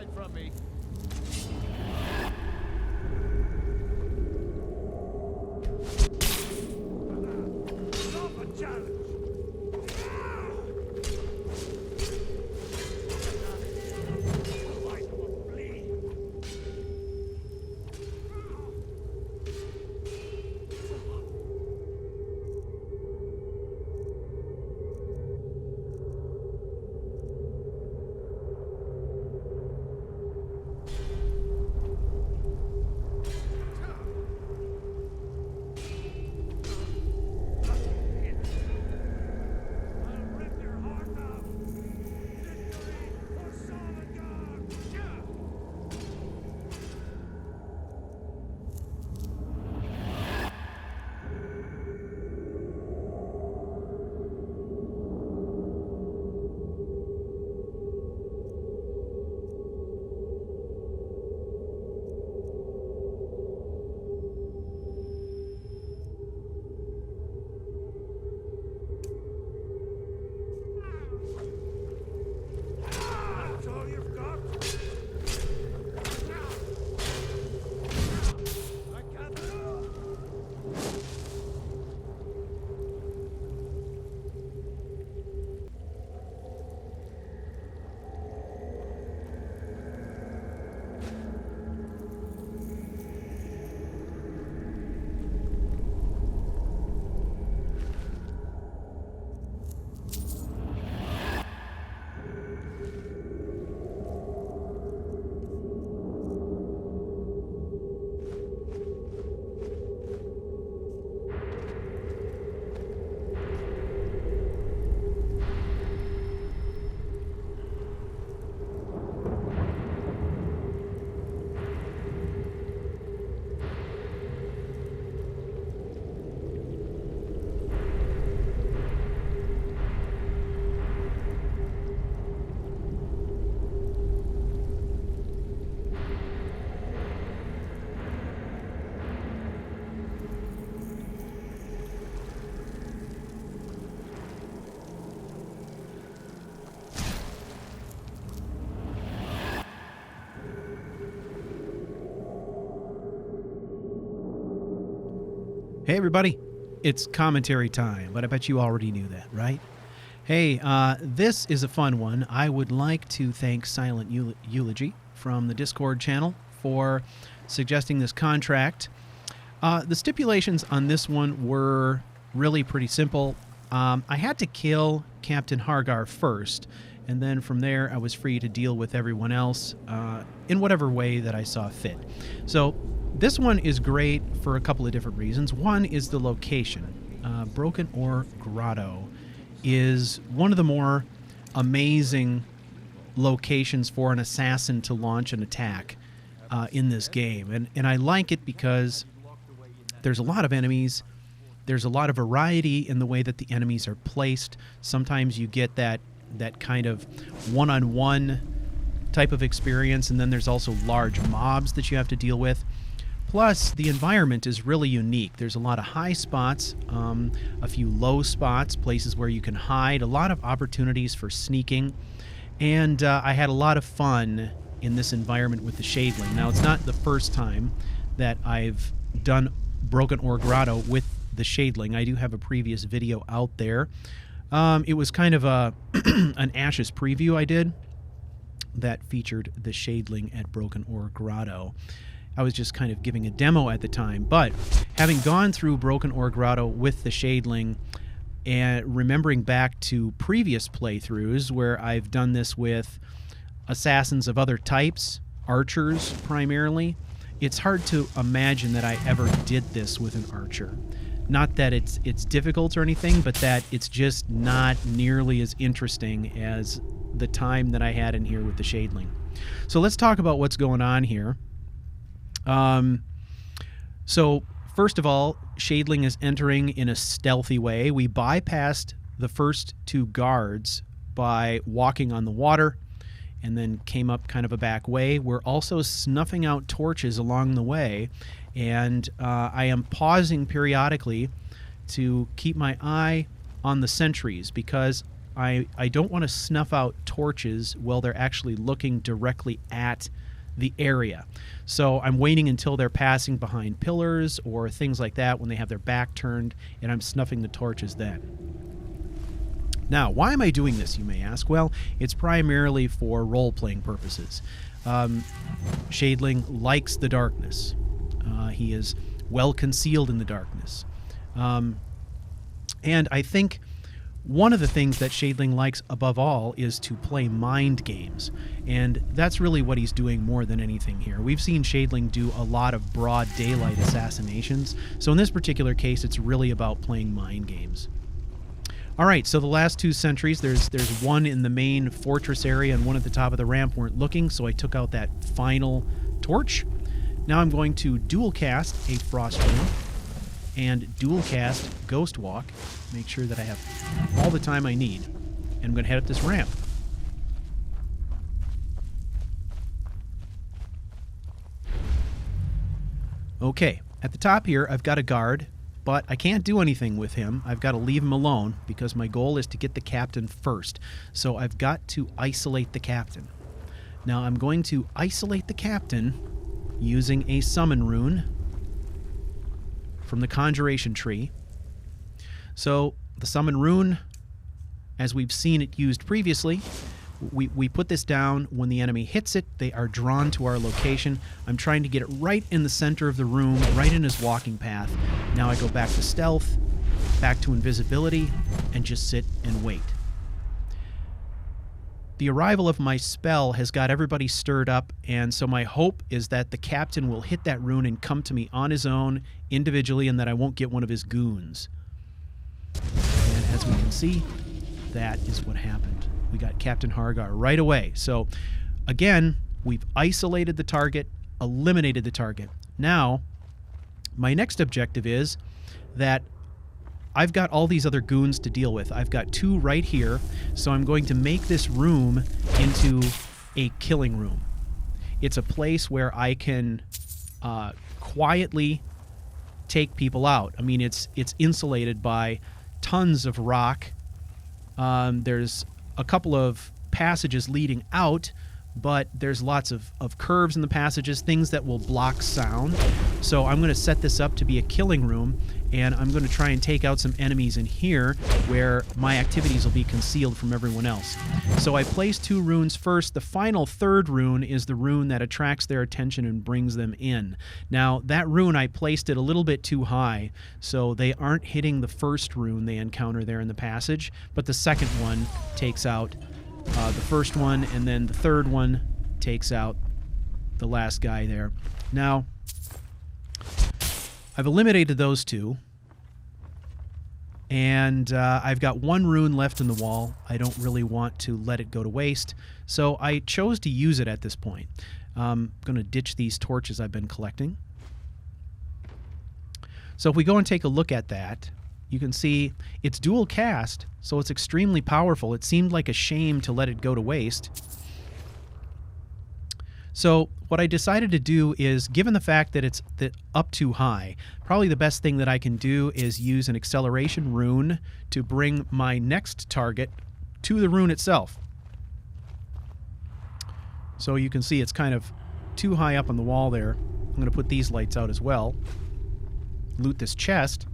it from me. Love a challenge. Hey everybody, it's commentary time, but I bet you already knew that, right? Hey, this is a fun one. I would like to thank SylentEulogy from the Discord channel for suggesting this contract. The stipulations on this one were really pretty simple. I had to kill Captain Hargar first, and then from there I was free to deal with everyone else in whatever way that I saw fit. So this one is great for a couple of different reasons. One is the location. Broken Ore Grotto is one of the more amazing locations for an assassin to launch an attack in this game. And I like it because there's a lot of enemies. There's a lot of variety in the way that the enemies are placed. Sometimes you get that kind of one-on-one type of experience, and then there's also large mobs that you have to deal with. Plus, the environment is really unique. There's a lot of high spots, a few low spots, places where you can hide, a lot of opportunities for sneaking, and I had a lot of fun in this environment with the SHADEling. Now, it's not the first time that I've done Broken Ore Grotto with the SHADEling. I do have a previous video out there. It was kind of an Ashes preview I did that featured the SHADEling at Broken Ore Grotto. I was just kind of giving a demo at the time, but having gone through Broken Ore Grotto with the SHADEling and remembering back to previous playthroughs where I've done this with assassins of other types, archers primarily, it's hard to imagine that I ever did this with an archer. Not that it's difficult or anything, but that it's just not nearly as interesting as the time that I had in here with the SHADEling. So let's talk about what's going on here. So first of all, SHADEling is entering in a stealthy way. We bypassed the first two guards by walking on the water and then came up kind of a back way. We're also snuffing out torches along the way, and I am pausing periodically to keep my eye on the sentries because I don't want to snuff out torches while they're actually looking directly at the area. So I'm waiting until they're passing behind pillars or things like that when they have their back turned, and I'm snuffing the torches then. Now, why am I doing this, you may ask? Well, it's primarily for role-playing purposes. SHADEling likes the darkness. He is well concealed in the darkness. And I think one of the things that SHADEling likes above all is to play mind games. And that's really what he's doing more than anything here. We've seen SHADEling do a lot of broad daylight assassinations. So in this particular case, it's really about playing mind games. All right, so the last 2 sentries, there's one in the main fortress area and one at the top of the ramp weren't looking, so I took out that final torch. Now I'm going to dual cast a Frost Rune and dual cast Ghost Walk. Make sure that I have all the time I need. And I'm going to head up this ramp. Okay, at the top here, I've got a guard, but I can't do anything with him. I've got to leave him alone because my goal is to get the captain first. So I've got to isolate the captain. Now I'm going to isolate the captain using a summon rune from the conjuration tree. So the summon rune, as we've seen it used previously, we put this down. When the enemy hits it, they are drawn to our location. I'm trying to get it right in the center of the room, right in his walking path. Now I go back to stealth, back to invisibility, and just sit and wait. The arrival of my spell has got everybody stirred up, and so my hope is that the captain will hit that rune and come to me on his own, individually, and that I won't get one of his goons. And as we can see, that is what happened. We got Captain Hargar right away. So, again, we've isolated the target, eliminated the target. Now, my next objective is that I've got all these other goons to deal with. I've got 2 right here, so I'm going to make this room into a killing room. It's a place where I can quietly take people out. I mean, it's insulated by tons of rock. There's a couple of passages leading out, but there's lots of curves in the passages, things that will block sound. So I'm going to set this up to be a killing room, and I'm going to try and take out some enemies in here where my activities will be concealed from everyone else. So I place 2 runes first. The final 3rd rune is the rune that attracts their attention and brings them in. Now, that rune, I placed it a little bit too high, so they aren't hitting the first rune they encounter there in the passage, but the second one takes out the first one, and then the 3rd one takes out the last guy there. Now, I've eliminated those 2, and I've got 1 rune left in the wall. I don't really want to let it go to waste, so I chose to use it at this point. I'm going to ditch these torches I've been collecting. So if we go and take a look at that, you can see it's dual cast, so it's extremely powerful. It seemed like a shame to let it go to waste. So what I decided to do is, given the fact that it's up too high, probably the best thing that I can do is use an acceleration rune to bring my next target to the rune itself. So you can see it's kind of too high up on the wall there. I'm going to put these lights out as well. Loot this chest.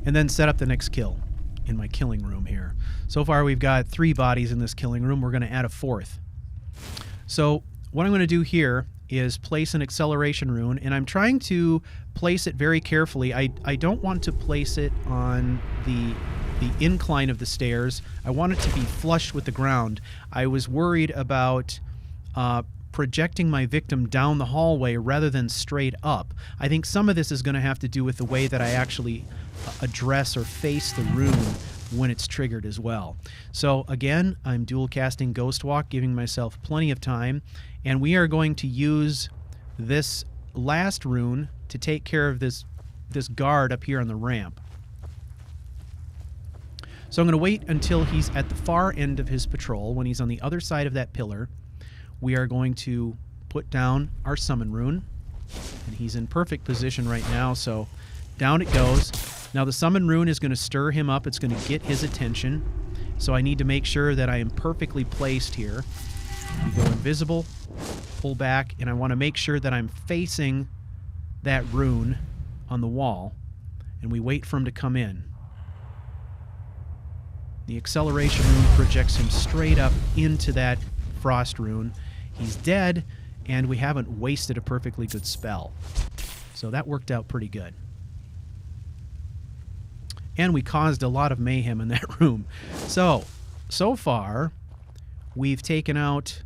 And then set up the next kill in my killing room here. So far we've got 3 bodies in this killing room. We're going to add a 4th. So what I'm going to do here is place an acceleration rune, and I'm trying to place it very carefully. I don't want to place it on the incline of the stairs. I want it to be flush with the ground. I was worried about projecting my victim down the hallway rather than straight up. I think some of this is going to have to do with the way that I actually address or face the rune when it's triggered as well. So again, I'm dual casting Ghost Walk, giving myself plenty of time, and we are going to use this last rune to take care of this guard up here on the ramp. So I'm going to wait until he's at the far end of his patrol. When he's on the other side of that pillar, we are going to put down our summon rune, and he's in perfect position right now, so down it goes. Now the summon rune is going to stir him up. It's going to get his attention. So I need to make sure that I am perfectly placed here. We go invisible, pull back, and I want to make sure that I'm facing that rune on the wall. And we wait for him to come in. The acceleration rune projects him straight up into that frost rune. He's dead, and we haven't wasted a perfectly good spell. So that worked out pretty good. And we caused a lot of mayhem in that room. So far, we've taken out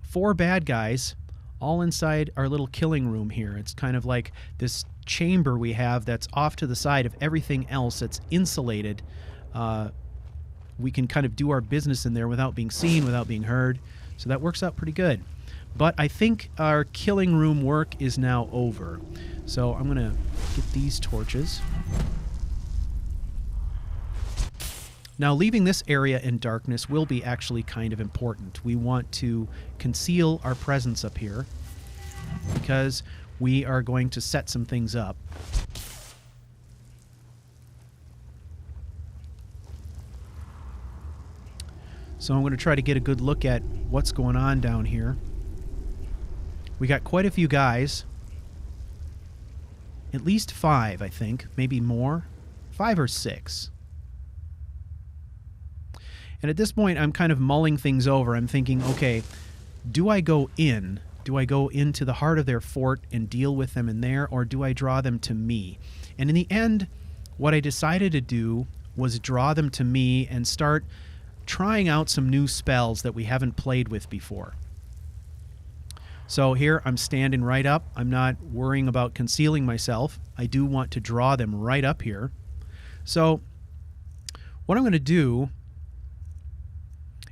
4 bad guys, all inside our little killing room here. It's kind of like this chamber we have that's off to the side of everything else that's insulated. We can kind of do our business in there without being seen, without being heard. So that works out pretty good. But I think our killing room work is now over. So I'm going to get these torches. Now, leaving this area in darkness will be actually kind of important. We want to conceal our presence up here because we are going to set some things up. So I'm going to try to get a good look at what's going on down here. We got quite a few guys. At least 5, I think. Maybe more. 5 or 6. And at this point, I'm kind of mulling things over. I'm thinking, okay, do I go in? Do I go into the heart of their fort and deal with them in there, or do I draw them to me? And in the end, what I decided to do was draw them to me and start trying out some new spells that we haven't played with before. So here, I'm standing right up. I'm not worrying about concealing myself. I do want to draw them right up here. So what I'm going to do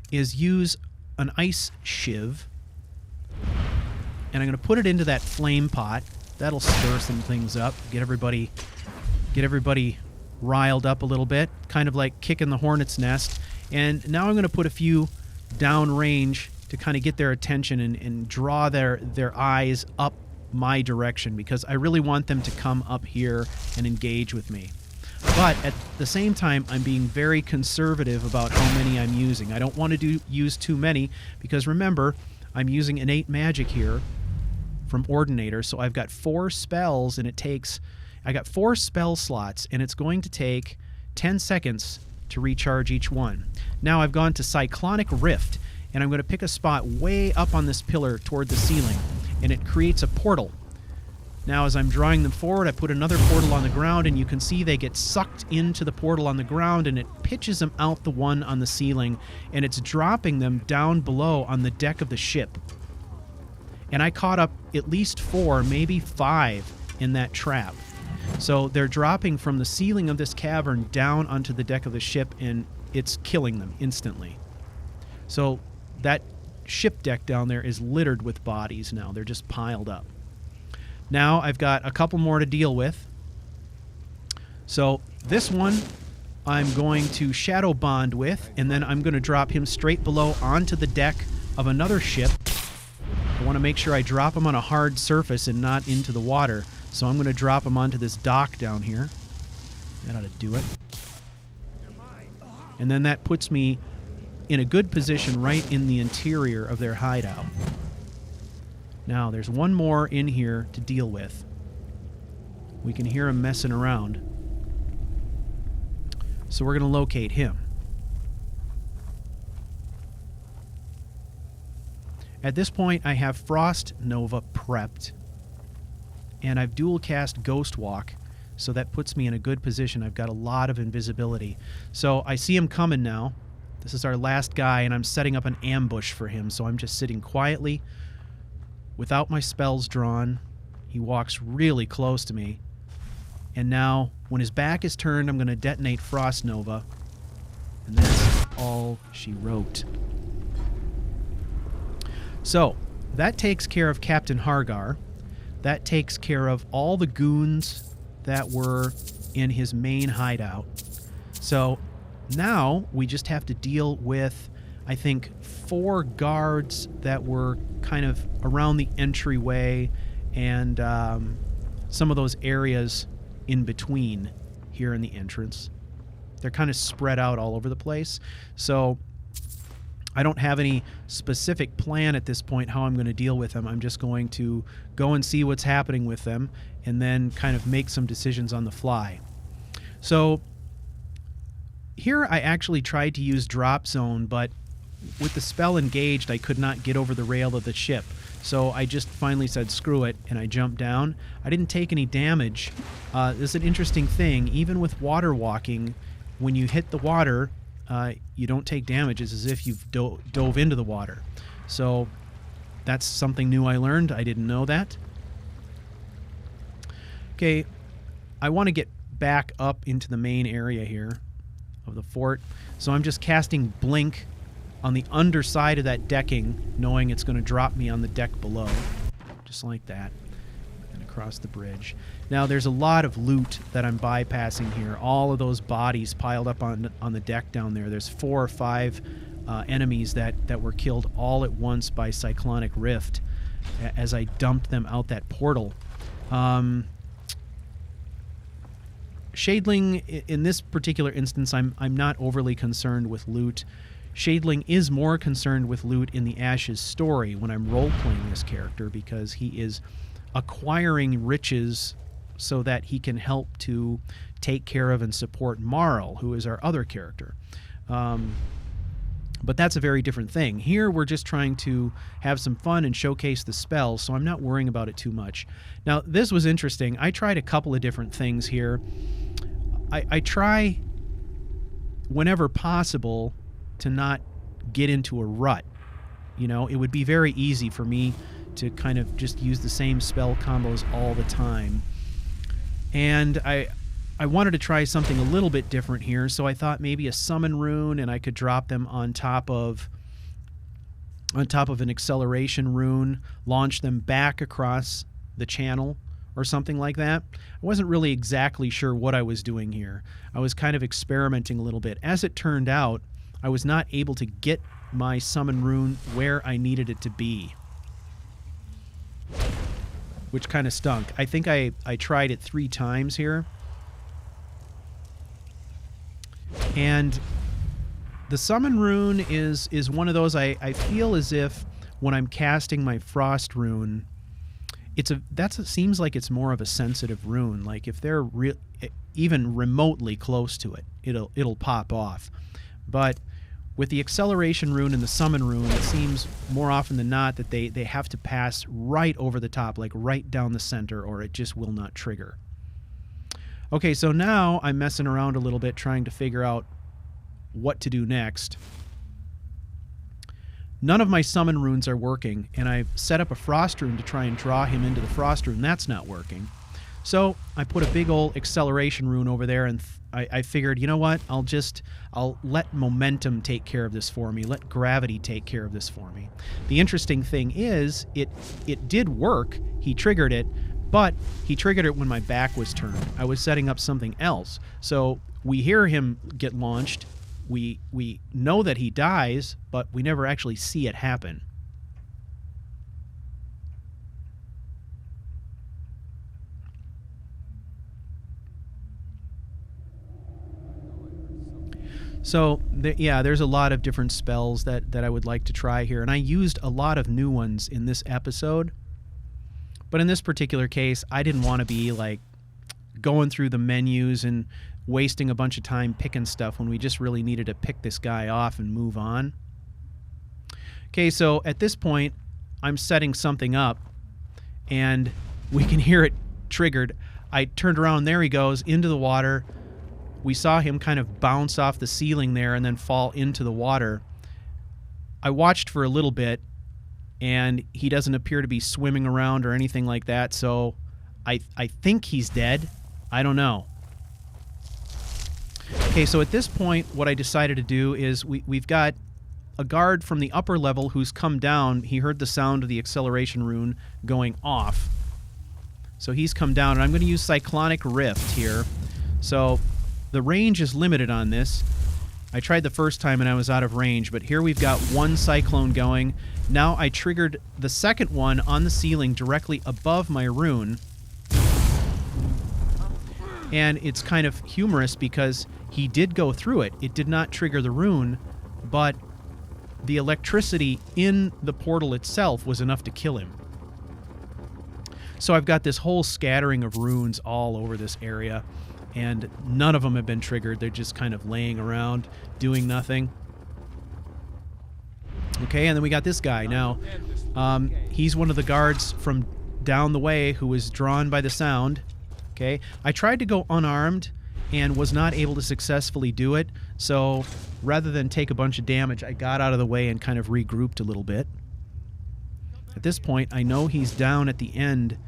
is use an ice shiv, and I'm going to put it into that flame pot. That'll stir some things up, get everybody riled up a little bit, kind of like kicking the hornet's nest. And now I'm going to put a few downrange to kind of get their attention and draw their eyes up my direction, because I really want them to come up here and engage with me. But at the same time, I'm being very conservative about how many I'm using. I don't want to use too many, because remember, I'm using innate magic here from Ordinator, so I've got 4 spells, and I got 4 spell slots, and it's going to take 10 seconds to recharge each one. Now I've gone to Cyclonic Rift, and I'm going to pick a spot way up on this pillar toward the ceiling, and it creates a portal. Now, as I'm drawing them forward, I put another portal on the ground, and you can see they get sucked into the portal on the ground, and it pitches them out the one on the ceiling, and it's dropping them down below on the deck of the ship. And I caught up at least 4, maybe 5 in that trap. So they're dropping from the ceiling of this cavern down onto the deck of the ship, and it's killing them instantly. So that ship deck down there is littered with bodies now. They're just piled up. Now I've got a couple more to deal with. So this one I'm going to shadow bond with, and then I'm going to drop him straight below onto the deck of another ship. I want to make sure I drop him on a hard surface and not into the water. So I'm going to drop him onto this dock down here. That ought to do it. And then that puts me in a good position right in the interior of their hideout. Now, there's one more in here to deal with. We can hear him messing around. So we're going to locate him. At this point, I have Frost Nova prepped. And I've dual cast Ghost Walk, so that puts me in a good position. I've got a lot of invisibility. So I see him coming now. This is our last guy, and I'm setting up an ambush for him. So I'm just sitting quietly without my spells drawn. He walks really close to me. And now, when his back is turned, I'm going to detonate Frost Nova. And that's all she wrote. So, that takes care of Captain Hargar. That takes care of all the goons that were in his main hideout. So, now we just have to deal with, I think, 4 guards that were kind of around the entryway and some of those areas in between here in the entrance. They're kind of spread out all over the place. So I don't have any specific plan at this point how I'm going to deal with them. I'm just going to go and see what's happening with them and then kind of make some decisions on the fly. So here I actually tried to use Drop Zone, but with the spell engaged, I could not get over the rail of the ship. So I just finally said, screw it, and I jumped down. I didn't take any damage. This is an interesting thing. Even with water walking, when you hit the water, you don't take damage. It's as if you've dove into the water. So that's something new I learned. I didn't know that. Okay, I want to get back up into the main area here of the fort. So I'm just casting Blink on the underside of that decking, knowing it's going to drop me on the deck below. Just like that. And across the bridge. Now there's a lot of loot that I'm bypassing here. All of those bodies piled up on the deck down there. There's 4 or 5 enemies that were killed all at once by Cyclonic Rift as I dumped them out that portal. SHADEling, in this particular instance, I'm not overly concerned with loot. SHADEling is more concerned with loot in the Ashes story when I'm role-playing this character, because he is acquiring riches so that he can help to take care of and support Marl, who is our other character. But that's a very different thing. Here we're just trying to have some fun and showcase the spells, so I'm not worrying about it too much. Now, this was interesting. I tried a couple of different things here. I try, whenever possible, to not get into a rut. You know, it would be very easy for me to kind of just use the same spell combos all the time. And I wanted to try something a little bit different here, so I thought maybe a summon rune, and I could drop them on top of an acceleration rune, launch them back across the channel or something like that. I wasn't really exactly sure what I was doing here. I was kind of experimenting a little bit. As it turned out, I was not able to get my summon rune where I needed it to be, which kind of stunk. I think I tried it 3 times here. And the summon rune is one of those I feel as if when I'm casting my frost rune, it seems like it's more of a sensitive rune. Like if they're even remotely close to it, it'll pop off. But with the acceleration rune and the summon rune, it seems more often than not that they have to pass right over the top, like right down the center, or it just will not trigger. Okay, so now I'm messing around a little bit trying to figure out what to do next. None of my summon runes are working, and I've set up a frost rune to try and draw him into the frost rune. That's not working. So I put a big old acceleration rune over there, and I figured, you know what, I'll let momentum take care of this for me. Let gravity take care of this for me. The interesting thing is, it did work. He triggered it, but he triggered it when my back was turned. I was setting up something else. So we hear him get launched. We know that he dies, but we never actually see it happen. So, yeah, there's a lot of different spells that I would like to try here. And I used a lot of new ones in this episode. But in this particular case, I didn't want to be, like, going through the menus and wasting a bunch of time picking stuff when we just really needed to pick this guy off and move on. Okay, so at this point, I'm setting something up, and we can hear it triggered. I turned around, there he goes, into the water. We saw him kind of bounce off the ceiling there and then fall into the water. I watched for a little bit, and he doesn't appear to be swimming around or anything like that, so I think he's dead. I don't know. Okay, so at this point, what I decided to do is we've got a guard from the upper level who's come down. He heard the sound of the acceleration rune going off. So he's come down, and I'm going to use Cyclonic Rift here. So the range is limited on this. I tried the first time and I was out of range, but here we've got one cyclone going. Now I triggered the second one on the ceiling directly above my rune. And it's kind of humorous because he did go through it. It did not trigger the rune, but the electricity in the portal itself was enough to kill him. So I've got this whole scattering of runes all over this area, and none of them have been triggered. They're just kind of laying around, doing nothing. Okay, and then we got this guy. Now, he's one of the guards from down the way who was drawn by the sound. Okay, I tried to go unarmed and was not able to successfully do it, so rather than take a bunch of damage, I got out of the way and kind of regrouped a little bit. At this point, I know he's down at the end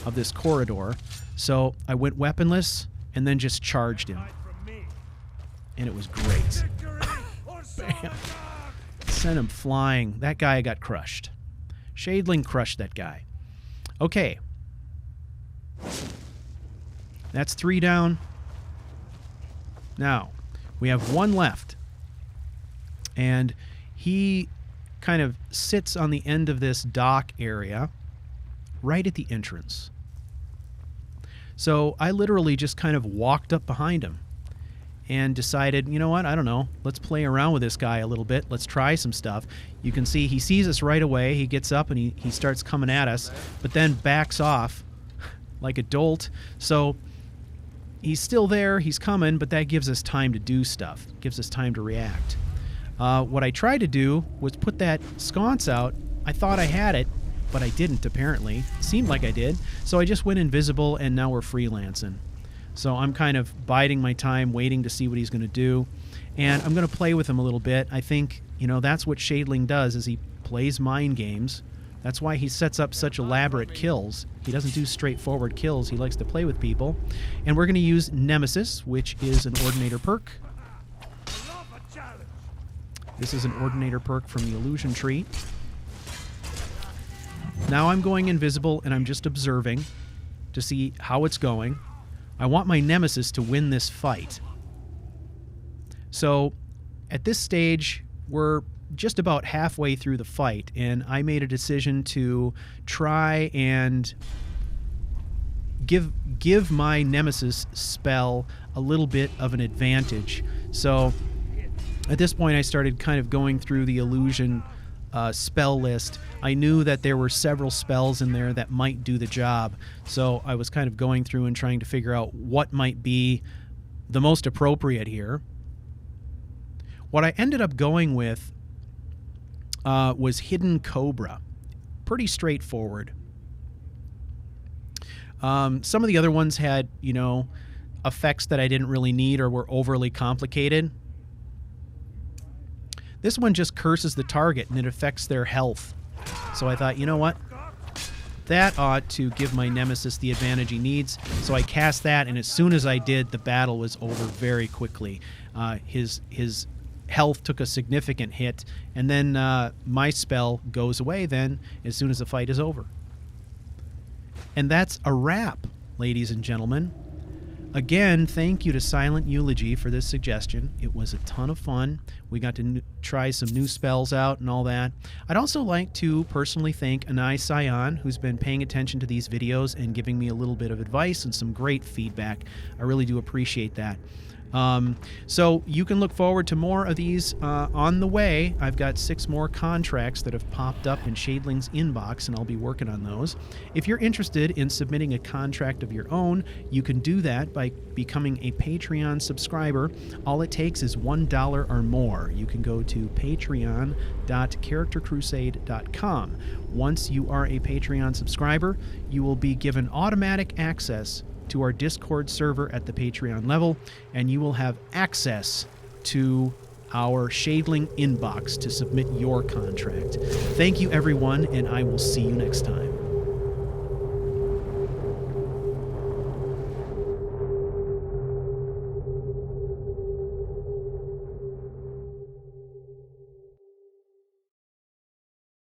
of this corridor, so I went weaponless and then just charged him. And it was great. Bam. Sent him flying. That guy got crushed. SHADEling crushed that guy. Okay. That's 3 down. Now, we have 1 left. And he kind of sits on the end of this dock area, right at the entrance. So I literally just kind of walked up behind him and decided, you know what, I don't know, let's play around with this guy a little bit. Let's try some stuff. You can see he sees us right away. He gets up and he starts coming at us, but then backs off like a dolt. So he's still there, he's coming, but that gives us time to do stuff, gives us time to react. What I tried to do was put that sconce out. I thought I had it, but I didn't, apparently. It seemed like I did. So I just went invisible, and now we're freelancing. So I'm kind of biding my time, waiting to see what he's going to do. And I'm going to play with him a little bit. I think, you know, that's what SHADEling does, is he plays mind games. That's why he sets up such elaborate kills. He doesn't do straightforward kills. He likes to play with people. And we're going to use Nemesis, which is an Ordinator perk. This is an Ordinator perk from the Illusion Tree. Now I'm going invisible, and I'm just observing to see how it's going. I want my Nemesis to win this fight. So at this stage, we're just about halfway through the fight, and I made a decision to try and give my Nemesis spell a little bit of an advantage. So at this point, I started kind of going through the illusion spell list. I knew that there were several spells in there that might do the job, so I was kind of going through and trying to figure out what might be the most appropriate here. What I ended up going with was Hidden Cobra. Pretty straightforward. Some of the other ones had, you know, effects that I didn't really need or were overly complicated. This one just curses the target and it affects their health. So I thought, you know what? That ought to give my Nemesis the advantage he needs. So I cast that, and as soon as I did, the battle was over very quickly. His health took a significant hit, and then my spell goes away then as soon as the fight is over. And that's a wrap, ladies and gentlemen. Again, thank you to SylentEulogy for this suggestion. It was a ton of fun. We got to try some new spells out and all that. I'd also like to personally thank Anai Sion, who's been paying attention to these videos and giving me a little bit of advice and some great feedback. I really do appreciate that. So you can look forward to more of these on the way. I've got 6 more contracts that have popped up in SHADEling's inbox, and I'll be working on those. If you're interested in submitting a contract of your own, you can do that by becoming a Patreon subscriber. All it takes is $1 or more. You can go to patreon.charactercrusade.com. Once you are a Patreon subscriber, you will be given automatic access to our Discord server at the Patreon level, and you will have access to our SHADEling inbox to submit your contract. Thank you, everyone, and I will see you next time.